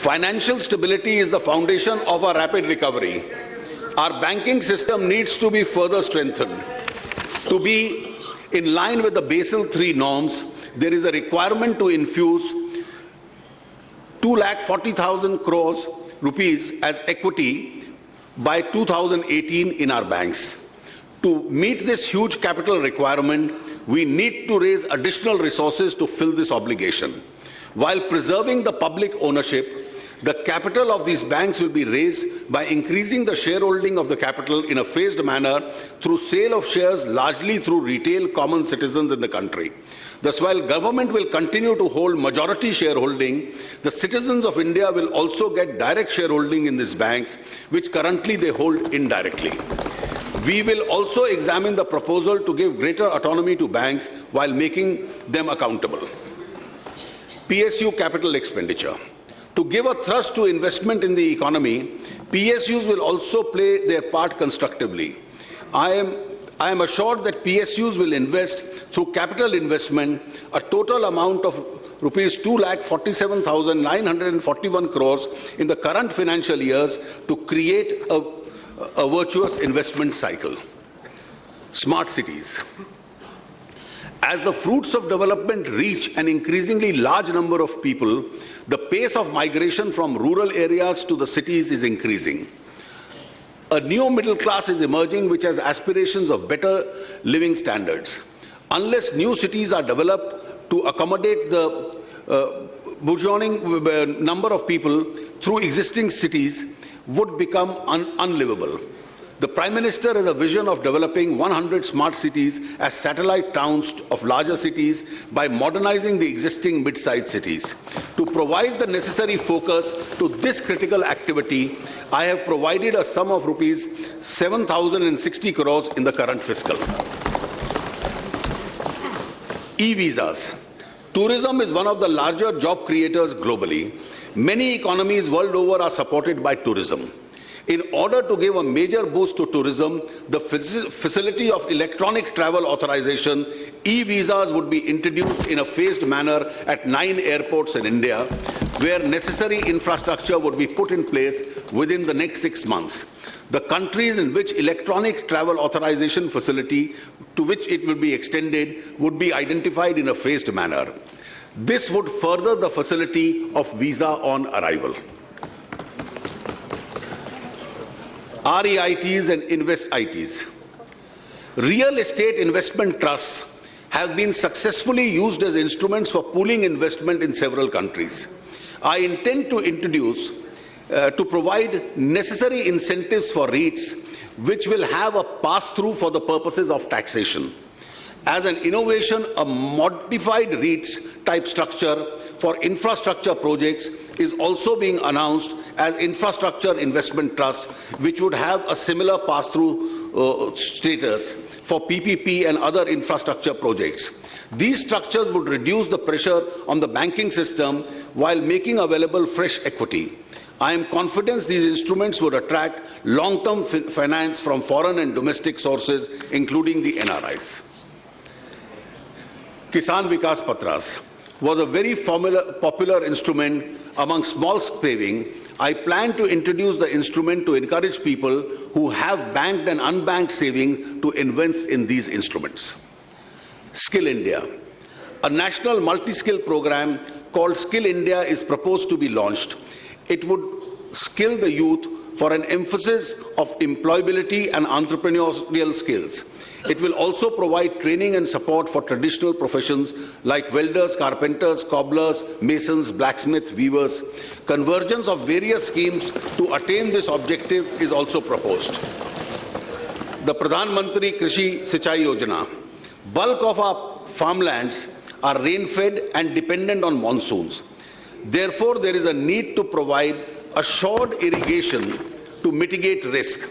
Financial stability is the foundation of our rapid recovery. Our banking system needs to be further strengthened. To be in line with the Basel III norms, there is a requirement to infuse 2,40,000 crores rupees as equity by 2018 in our banks. To meet this huge capital requirement, we need to raise additional resources to fill this obligation. While preserving the public ownership, the capital of these banks will be raised by increasing the shareholding of the capital in a phased manner through sale of shares largely through retail common citizens in the country. Thus, while government will continue to hold majority shareholding, the citizens of India will also get direct shareholding in these banks, which currently they hold indirectly. We will also examine the proposal to give greater autonomy to banks while making them accountable. PSU capital expenditure. To give a thrust to investment in the economy, PSUs will also play their part constructively. I am assured that PSUs will invest through capital investment a total amount of rupees 2,47,941 crores in the current financial years to create a virtuous investment cycle. Smart cities. As the fruits of development reach an increasingly large number of people, the pace of migration from rural areas to the cities is increasing. A new middle class is emerging which has aspirations of better living standards. Unless new cities are developed to accommodate the burgeoning number of people through existing cities would become unlivable. The Prime Minister has a vision of developing 100 smart cities as satellite towns of larger cities by modernizing the existing mid-sized cities. To provide the necessary focus to this critical activity, I have provided a sum of rupees 7,060 crores in the current fiscal. E-visas. Tourism is one of the larger job creators globally. Many economies world over are supported by tourism. In order to give a major boost to tourism, the facility of electronic travel authorization, e-visas, would be introduced in a phased manner at 9 airports in India, where necessary infrastructure would be put in place within the next 6 months. The countries in which electronic travel authorization facility to which it will be extended would be identified in a phased manner. This would further the facility of visa on arrival. REITs and InvestITs. Real estate investment trusts have been successfully used as instruments for pooling investment in several countries. I intend to introduce to provide necessary incentives for REITs which will have a pass-through for the purposes of taxation. As an innovation, a modified REITs type structure for infrastructure projects is also being announced as infrastructure investment trust, which would have a similar pass-through status for PPP and other infrastructure projects. These structures would reduce the pressure on the banking system while making available fresh equity. I am confident these instruments would attract long-term finance from foreign and domestic sources, including the NRIs. Kisan Vikas Patras was a very popular instrument among small saving. I plan to introduce the instrument to encourage people who have banked and unbanked saving to invest in these instruments. Skill India. A national multi-skill program called Skill India is proposed to be launched. It would skill the youth for an emphasis of employability and entrepreneurial skills. It will also provide training and support for traditional professions like welders, carpenters, cobblers, masons, blacksmiths, weavers. Convergence of various schemes to attain this objective is also proposed. The Pradhan Mantri Krishi Sinchai Yojana. Bulk of our farmlands are rain-fed and dependent on monsoons. Therefore, there is a need to provide assured irrigation to mitigate risk.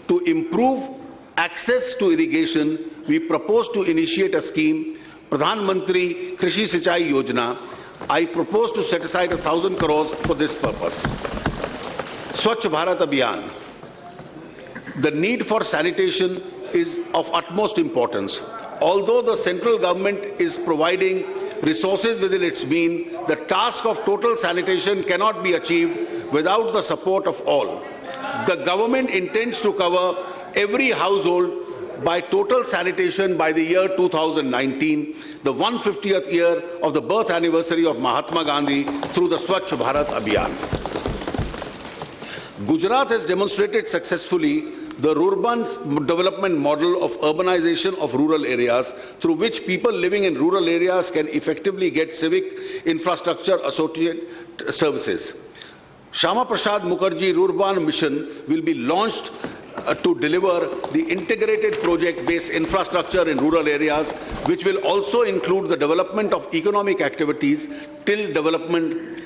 To improve access to irrigation, we propose to initiate a scheme, Pradhan Mantri Krishi Sinchai Yojana. I propose to set aside 1,000 crores for this purpose. Swachh Bharat Abhiyan. The need for sanitation is of utmost importance. Although the central government is providing resources within its means, the task of total sanitation cannot be achieved without the support of all. The government intends to cover every household by total sanitation by the year 2019, the 150th year of the birth anniversary of Mahatma Gandhi, through the Swachh Bharat Abhiyan. Gujarat has demonstrated successfully the urban development model of urbanization of rural areas, through which people living in rural areas can effectively get civic infrastructure associated services. Shyama Prasad Mukherjee Rurban Mission will be launched to deliver the integrated project-based infrastructure in rural areas, which will also include the development of economic activities till development.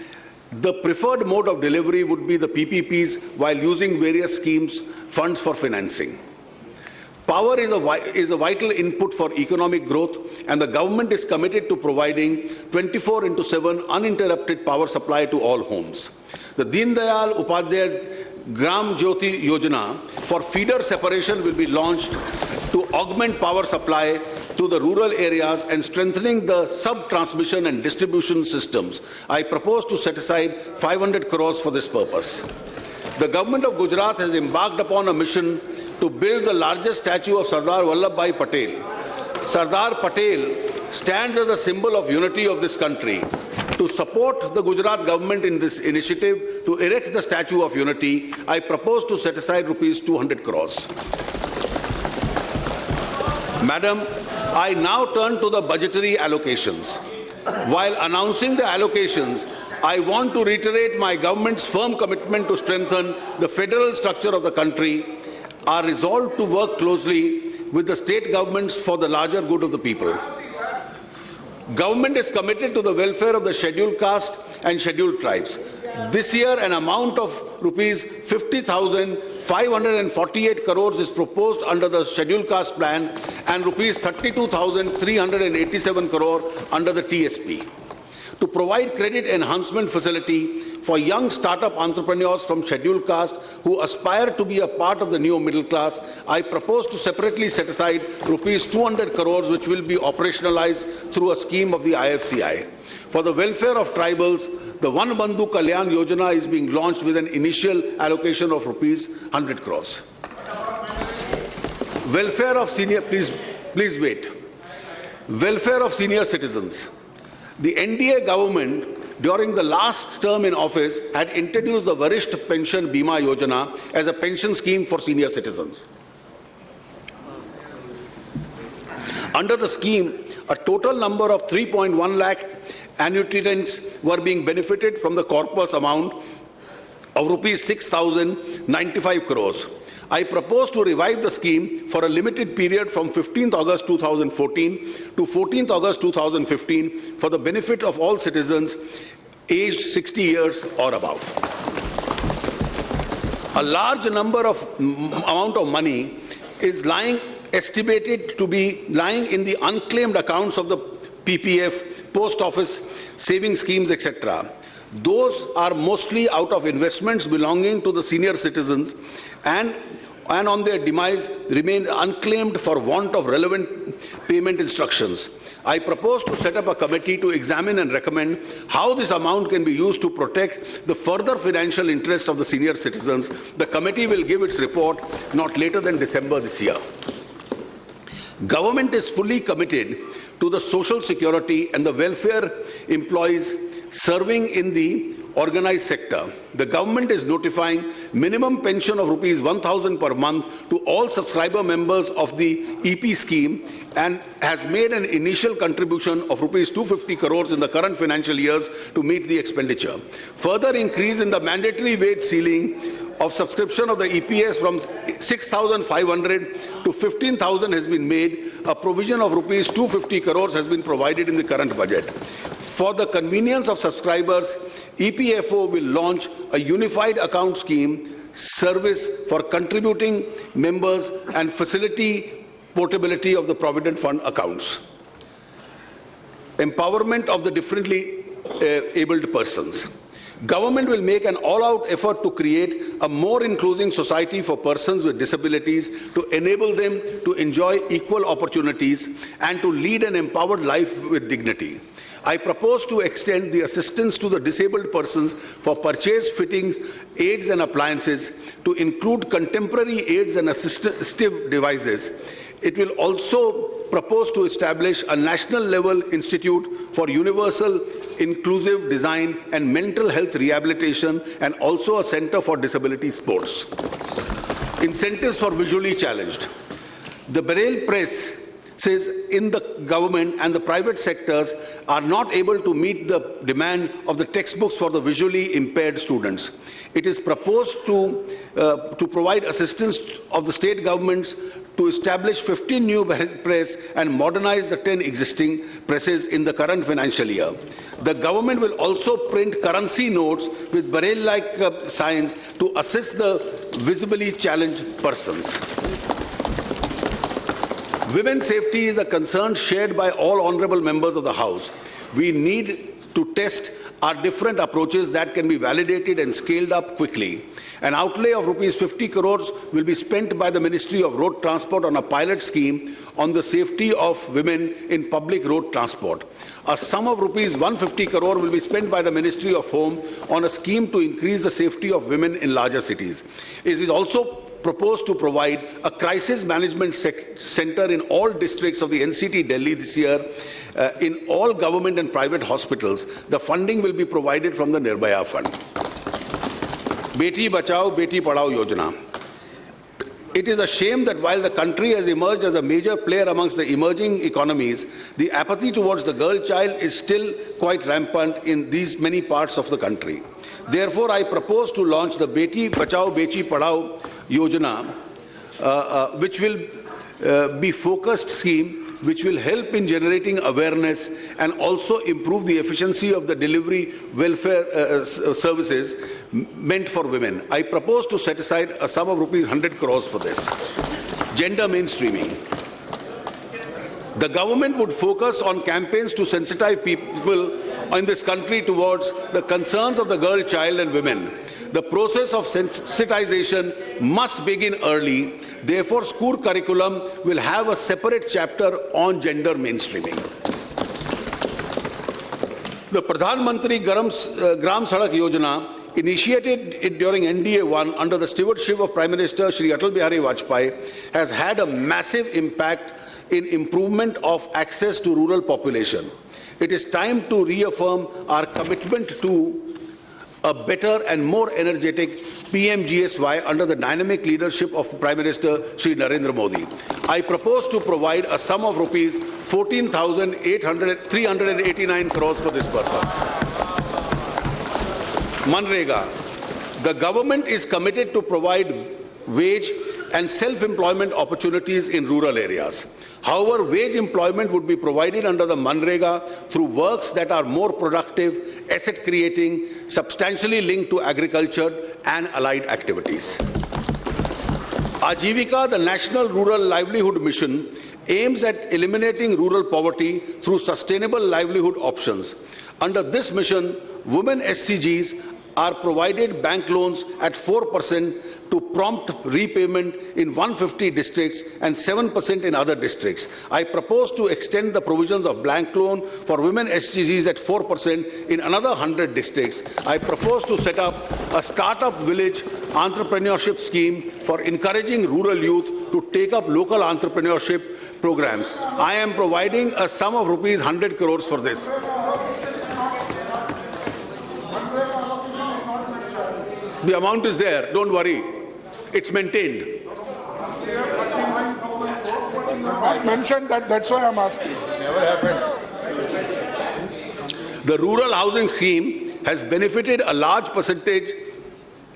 The preferred mode of delivery would be the PPPs, while using various schemes, funds for financing. Power is a vital input for economic growth, and the government is committed to providing 24/7 uninterrupted power supply to all homes. The Deen Dayal Upadhyay Gram Jyoti Yojana for feeder separation will be launched to augment power supply to the rural areas and strengthening the sub-transmission and distribution systems. I propose to set aside 500 crores for this purpose. The government of Gujarat has embarked upon a mission to build the largest statue of Sardar Vallabhbhai Patel. Sardar Patel stands as a symbol of unity of this country. To support the Gujarat government in this initiative to erect the Statue of Unity, I propose to set aside rupees 200 crores. Madam, I now turn to the budgetary allocations. While announcing the allocations, I want to reiterate my government's firm commitment to strengthen the federal structure of the country, our resolve to work closely with the state governments for the larger good of the people. Government is committed to the welfare of the scheduled caste and scheduled tribes. This year, an amount of rupees 50,548 crores is proposed under the scheduled caste plan and rupees 32,387 crore under the TSP. To provide credit enhancement facility for young startup entrepreneurs from scheduled caste who aspire to be a part of the new middle class, I propose to separately set aside rupees 200 crores, which will be operationalized through a scheme of the IFCI. For the welfare of tribals, the Van Bandhu Kalyan Yojana is being launched with an initial allocation of rupees 100 crores. Welfare of senior, please wait. Welfare of senior citizens. The NDA government, during the last term in office, had introduced the Varisht Pension Bima Yojana as a pension scheme for senior citizens. Under the scheme, a total number of 3.1 lakh annuitants were being benefited from the corpus amount of rupees 6,095 crores. I propose to revive the scheme for a limited period from 15th August 2014 to 14th August 2015 for the benefit of all citizens aged 60 years or above. A large number of amount of money is estimated to be lying in the unclaimed accounts of the PPF, post office, saving schemes, etc. Those are mostly out of investments belonging to the senior citizens and on their demise remain unclaimed for want of relevant payment instructions. I propose to set up a committee to examine and recommend how this amount can be used to protect the further financial interests of the senior citizens. The committee will give its report not later than December this year. Government is fully committed to the social security and the welfare employees serving in the organized sector. The government is notifying minimum pension of rupees 1,000 per month to all subscriber members of the EP scheme and has made an initial contribution of rupees 250 crores in the current financial years to meet the expenditure. Further increase in the mandatory wage ceiling of subscription of the EPS from 6,500 to 15,000 has been made. A provision of rupees 250 crores has been provided in the current budget. For the convenience of subscribers, EPFO will launch a unified account scheme service for contributing members and facility portability of the Provident Fund accounts. Empowerment of the differently abled persons. Government will make an all-out effort to create a more inclusive society for persons with disabilities to enable them to enjoy equal opportunities and to lead an empowered life with dignity. I propose to extend the assistance to the disabled persons for purchase, fittings, aids and appliances to include contemporary aids and assistive devices. It will also propose to establish a national-level institute for universal, inclusive design and mental health rehabilitation, and also a center for disability sports. Incentives for visually challenged. The Braille press says in the government and the private sectors are not able to meet the demand of the textbooks for the visually impaired students. It is proposed to provide assistance of the state governments to establish 15 new press and modernize the 10 existing presses in the current financial year. The government will also print currency notes with Braille-like signs to assist the visibly challenged persons. Women's safety is a concern shared by all honourable members of the House. We need to test our different approaches that can be validated and scaled up quickly. An outlay of rupees 50 crores will be spent by the Ministry of Road Transport on a pilot scheme on the safety of women in public road transport. A sum of rupees 150 crore will be spent by the Ministry of Home on a scheme to increase the safety of women in larger cities. It is also proposed to provide a crisis management center in all districts of the NCT Delhi this year in all government and private hospitals. The funding will be provided from the Nirbhaya Fund. Beti Bachao, Beti Padhao Yojana. It is a shame that while the country has emerged as a major player amongst the emerging economies, the apathy towards the girl child is still quite rampant in these many parts of the country. Therefore, I propose to launch the Beti Bachao, Beti Padhao Yojana, which will be focused scheme which will help in generating awareness and also improve the efficiency of the delivery welfare services meant for women. I propose to set aside a sum of rupees 100 crores for this. Gender mainstreaming. The government would focus on campaigns to sensitize people in this country towards the concerns of the girl child and women. The process of sensitization must begin early. Therefore, school curriculum will have a separate chapter on gender mainstreaming. The Pradhan Mantri Gram Sadak Yojana, initiated it during NDA 1 under the stewardship of Prime Minister Shri Atal Bihari Vajpayee, has had a massive impact in improvement of access to rural population. It is time to reaffirm our commitment to a better and more energetic PMGSY under the dynamic leadership of Prime Minister Shri Narendra Modi. I propose to provide a sum of rupees 14,389 crores for this purpose. Manrega. The government is committed to provide wage and self-employment opportunities in rural areas. However, wage employment would be provided under the Manrega through works that are more productive, asset-creating, substantially linked to agriculture and allied activities. Ajivika, the National Rural Livelihood Mission, aims at eliminating rural poverty through sustainable livelihood options. Under this mission, women SCGs are provided bank loans at 4% to prompt repayment in 150 districts and 7% in other districts. I propose to extend the provisions of bank loan for women SCGs at 4% in another 100 districts. I propose to set up a startup village entrepreneurship scheme for encouraging rural youth to take up local entrepreneurship programs. I am providing a sum of rupees 100 crores for this. The amount is there, don't worry. It's maintained. Not mentioned that, that's why I'm asking. Never happened. The rural housing scheme has benefited a large percentage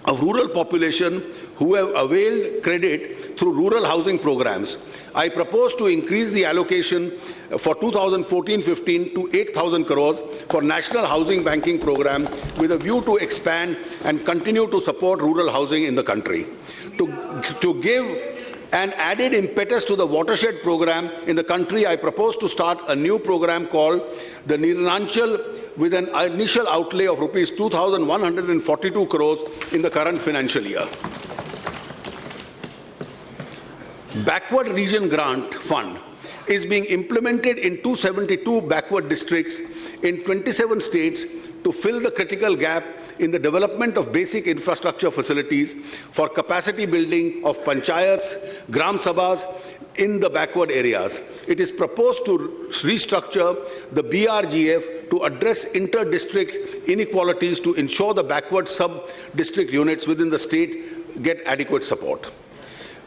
of rural population who have availed credit through rural housing programs. I propose to increase the allocation for 2014-15 to 8,000 crores for National Housing Banking Program with a view to expand and continue to support rural housing in the country. To give an added impetus to the watershed program in the country, I propose to start a new program called the Nirnanchal with an initial outlay of rupees 2,142 crores in the current financial year. Backward Region Grant Fund. is being implemented in 272 backward districts in 27 states to fill the critical gap in the development of basic infrastructure facilities for capacity building of panchayats, gram sabhas in the backward areas. It is proposed to restructure the BRGF to address inter-district inequalities to ensure the backward sub-district units within the state get adequate support.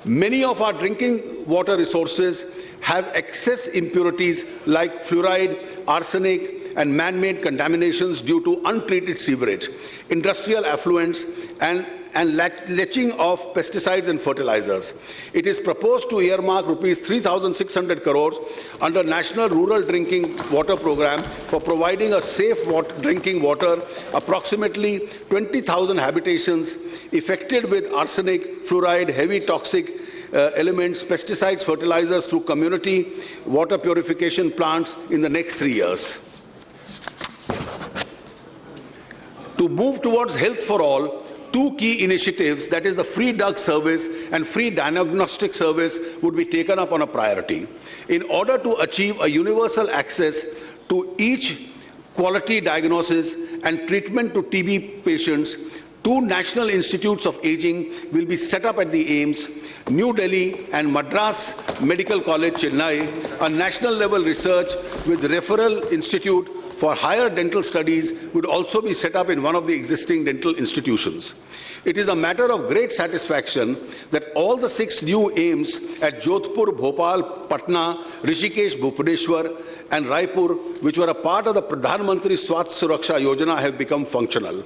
Many of our drinking water resources have excess impurities like fluoride, arsenic, and man-made contaminations due to untreated sewerage, industrial effluents, and leaching of pesticides and fertilizers. It is proposed to earmark rupees 3,600 crores under National Rural Drinking Water Program for providing a safe drinking water, approximately 20,000 habitations affected with arsenic, fluoride, heavy toxic elements, pesticides, fertilizers through community water purification plants in the next 3 years. To move towards health for all, two key initiatives, that is the free drug service and free diagnostic service, would be taken up on a priority. In order to achieve a universal access to each quality diagnosis and treatment to TB patients, two National Institutes of Aging will be set up at the AIIMS, New Delhi and Madras Medical College, Chennai. A national-level research with referral institute for higher dental studies would also be set up in one of the existing dental institutions. It is a matter of great satisfaction that all the 6 new AIIMS at Jodhpur, Bhopal, Patna, Rishikesh, Bhubaneswar, and Raipur, which were a part of the Pradhan Mantri Swasthya Suraksha Yojana, have become functional.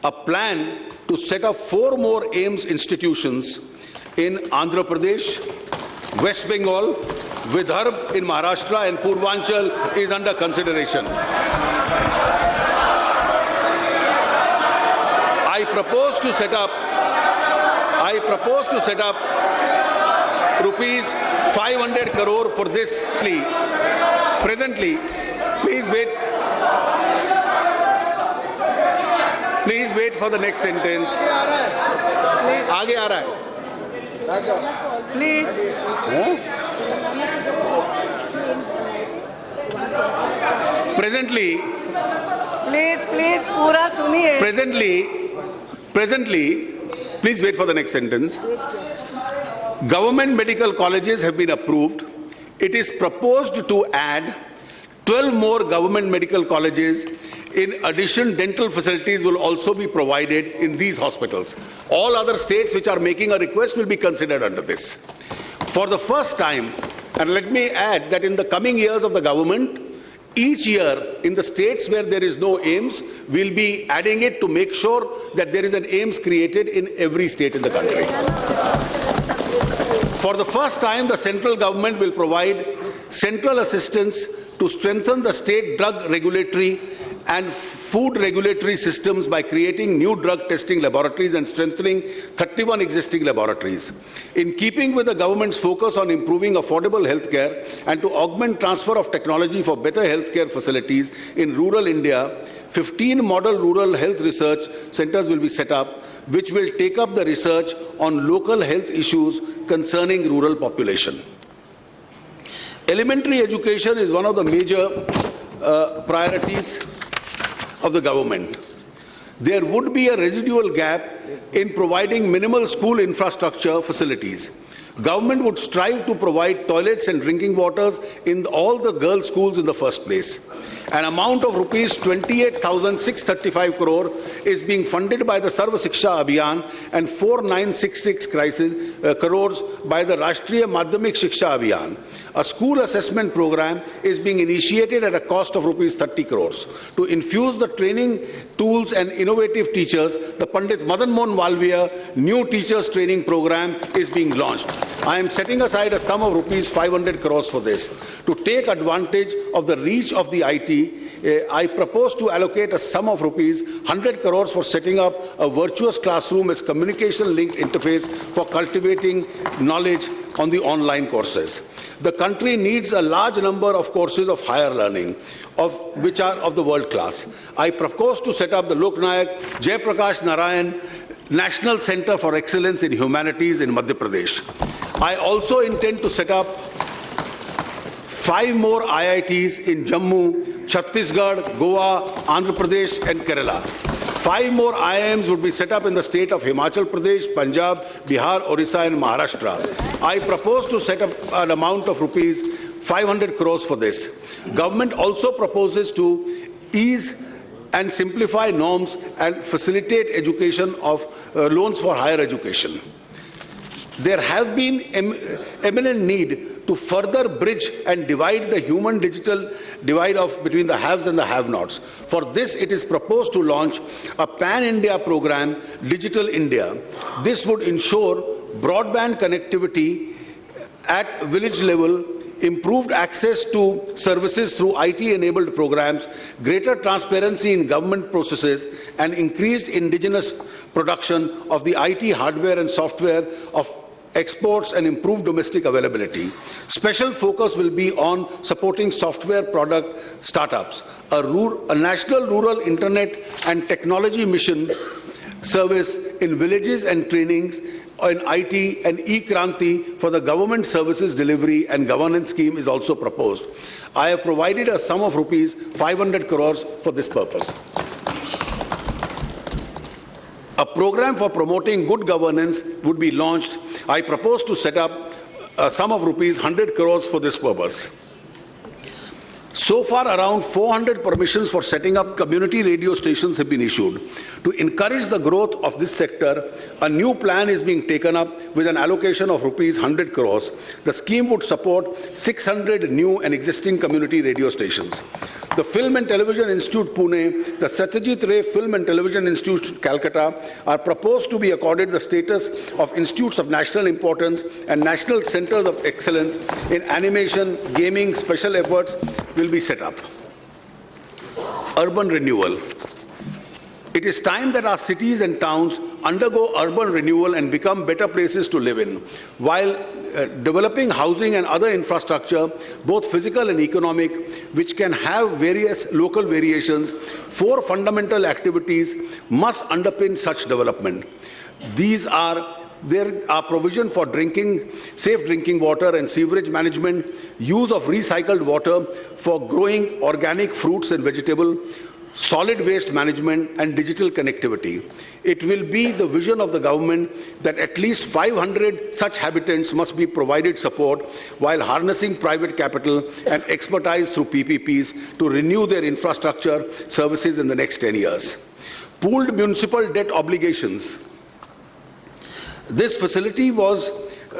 A plan to set up 4 more AIIMS institutions in Andhra Pradesh, West Bengal, Vidarbha in Maharashtra, and Purvanchal is under consideration. I propose to set up rupees 500 crore for this. Presently, please wait for the next sentence. आगे आ रहा है. Please. Presently, पूरा सुनिए. Presently, please wait for the next sentence. Government medical colleges have been approved. It is proposed to add 12 more government medical colleges. In addition, dental facilities will also be provided in these hospitals. All other states which are making a request will be considered under this. For the first time, and let me add that in the coming years of the government, each year in the states where there is no AIIMS, we'll be adding it to make sure that there is an AIIMS created in every state in the country. For the first time, the central government will provide central assistance to strengthen the state drug regulatory and food regulatory systems by creating new drug testing laboratories and strengthening 31 existing laboratories. In keeping with the government's focus on improving affordable healthcare and to augment transfer of technology for better healthcare facilities in rural India, 15 model rural health research centers will be set up, which will take up the research on local health issues concerning rural population. Elementary education is one of the major priorities of the government. There would be a residual gap in providing minimal school infrastructure facilities. Government would strive to provide toilets and drinking waters in all the girls' schools in the first place. An amount of rupees 28,635 crore is being funded by the Sarva Shiksha Abhiyan and 4,966 crores by the Rashtriya Madhyamik Shiksha Abhiyan. A school assessment program is being initiated at a cost of rupees 30 crores. To infuse the training tools and innovative teachers, the Pandit Madan Mohan Malviya New Teachers Training Program is being launched. I am setting aside a sum of rupees 500 crores for this. To take advantage of the reach of the IT, I propose to allocate a sum of rupees 100 crores for setting up a virtuous classroom as communication-linked interface for cultivating knowledge on the online courses. The country needs a large number of courses of higher learning, which are of the world class. I propose to set up the Loknayak Jayaprakash Narayan National Center for Excellence in Humanities in Madhya Pradesh. I also intend to set up 5 more IITs in Jammu, Chhattisgarh, Goa, Andhra Pradesh and Kerala. 5 more IIMs would be set up in the state of Himachal Pradesh, Punjab, Bihar, Orissa and Maharashtra. I propose to set up an amount of rupees 500 crores for this. Government also proposes to ease and simplify norms and facilitate education of loans for higher education. There have been eminent need to further bridge and divide the human-digital divide between the haves and the have-nots. For this, it is proposed to launch a pan-India program, Digital India. This would ensure broadband connectivity at village level, improved access to services through IT-enabled programs, greater transparency in government processes, and increased indigenous production of the IT hardware and software of exports and improved domestic availability. Special focus will be on supporting software product startups, a national rural internet and technology mission service in villages and trainings in IT and e-Kranti for the government services delivery and governance scheme is also proposed. I have provided a sum of rupees 500 crores for this purpose. A program for promoting good governance would be launched. I propose to set up a sum of rupees 100 crores for this purpose. So far, around 400 permissions for setting up community radio stations have been issued. To encourage the growth of this sector, a new plan is being taken up with an allocation of rupees 100 crores. The scheme would support 600 new and existing community radio stations. The Film and Television Institute Pune, the Satyajit Ray Film and Television Institute Calcutta are proposed to be accorded the status of institutes of national importance and national centers of excellence in animation, gaming, special efforts will be set up. Urban renewal. It is time that our cities and towns undergo urban renewal and become better places to live in. While developing housing and other infrastructure, both physical and economic, which can have various local variations, 4 fundamental activities must underpin such development. There are provision for safe drinking water and sewerage management, use of recycled water for growing organic fruits and vegetables, solid waste management and digital connectivity. It will be the vision of the government that at least 500 such habitants must be provided support while harnessing private capital and expertise through PPPs to renew their infrastructure services in the next 10 years. Pooled municipal debt obligations. This facility was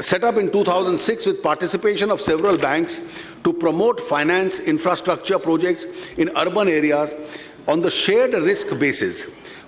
set up in 2006 with participation of several banks to promote finance infrastructure projects in urban areas on the shared risk basis.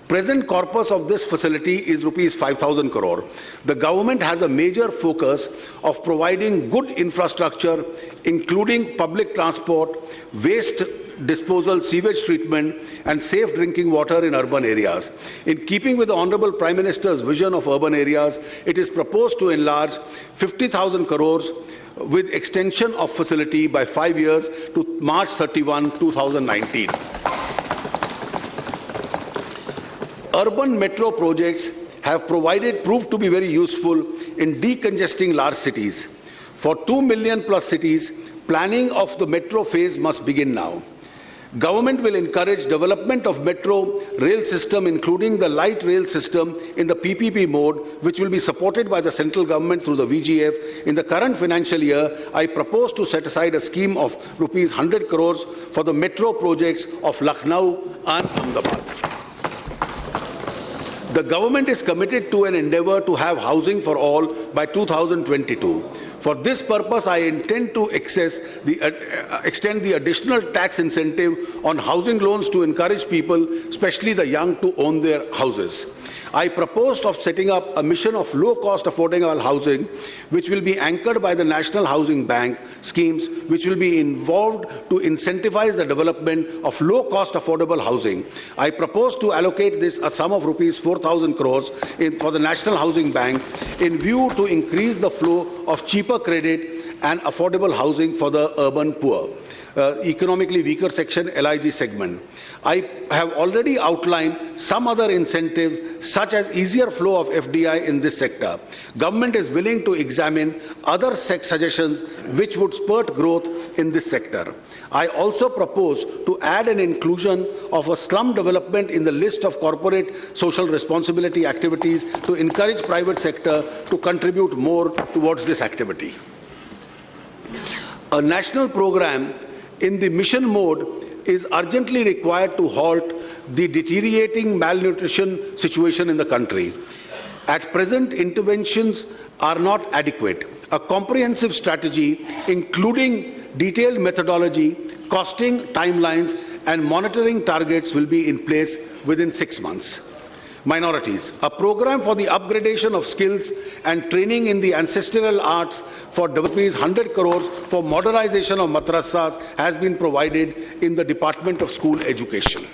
Present corpus of this facility is rupees 5,000 crore. The government has a major focus of providing good infrastructure, including public transport, waste disposal, sewage treatment, and safe drinking water in urban areas. In keeping with the Honorable Prime Minister's vision of urban areas, it is proposed to enlarge 50,000 crores with extension of facility by 5 years to March 31, 2019. Urban metro projects have proved to be very useful in decongesting large cities. For 2 million plus cities, planning of the metro phase must begin now. Government will encourage development of metro rail system, including the light rail system in the PPP mode, which will be supported by the central government through the VGF. In the current financial year, I propose to set aside a scheme of rupees 100 crores for the metro projects of Lucknow and Ahmedabad. The government is committed to an endeavor to have housing for all by 2022. For this purpose, I intend to extend the additional tax incentive on housing loans to encourage people, especially the young, to own their houses. I proposed of setting up a mission of low-cost affordable housing, which will be anchored by the National Housing Bank schemes, which will be involved to incentivize the development of low-cost affordable housing. I propose to allocate this a sum of rupees 4,000 crores for the National Housing Bank in view to increase the flow of cheaper credit and affordable housing for the urban poor. economically weaker section LIG segment. I have already outlined some other incentives such as easier flow of FDI in this sector. Government is willing to examine other suggestions which would spurt growth in this sector. I also propose to add an inclusion of a slum development in the list of corporate social responsibility activities to encourage private sector to contribute more towards this activity. A national program in the mission mode is urgently required to halt the deteriorating malnutrition situation in the country. At present, interventions are not adequate. A comprehensive strategy, including detailed methodology, costing timelines, and monitoring targets will be in place within 6 months. Minorities. A program for the upgradation of skills and training in the ancestral arts for rupees 100 crores for modernization of madrasas has been provided in the Department of School Education.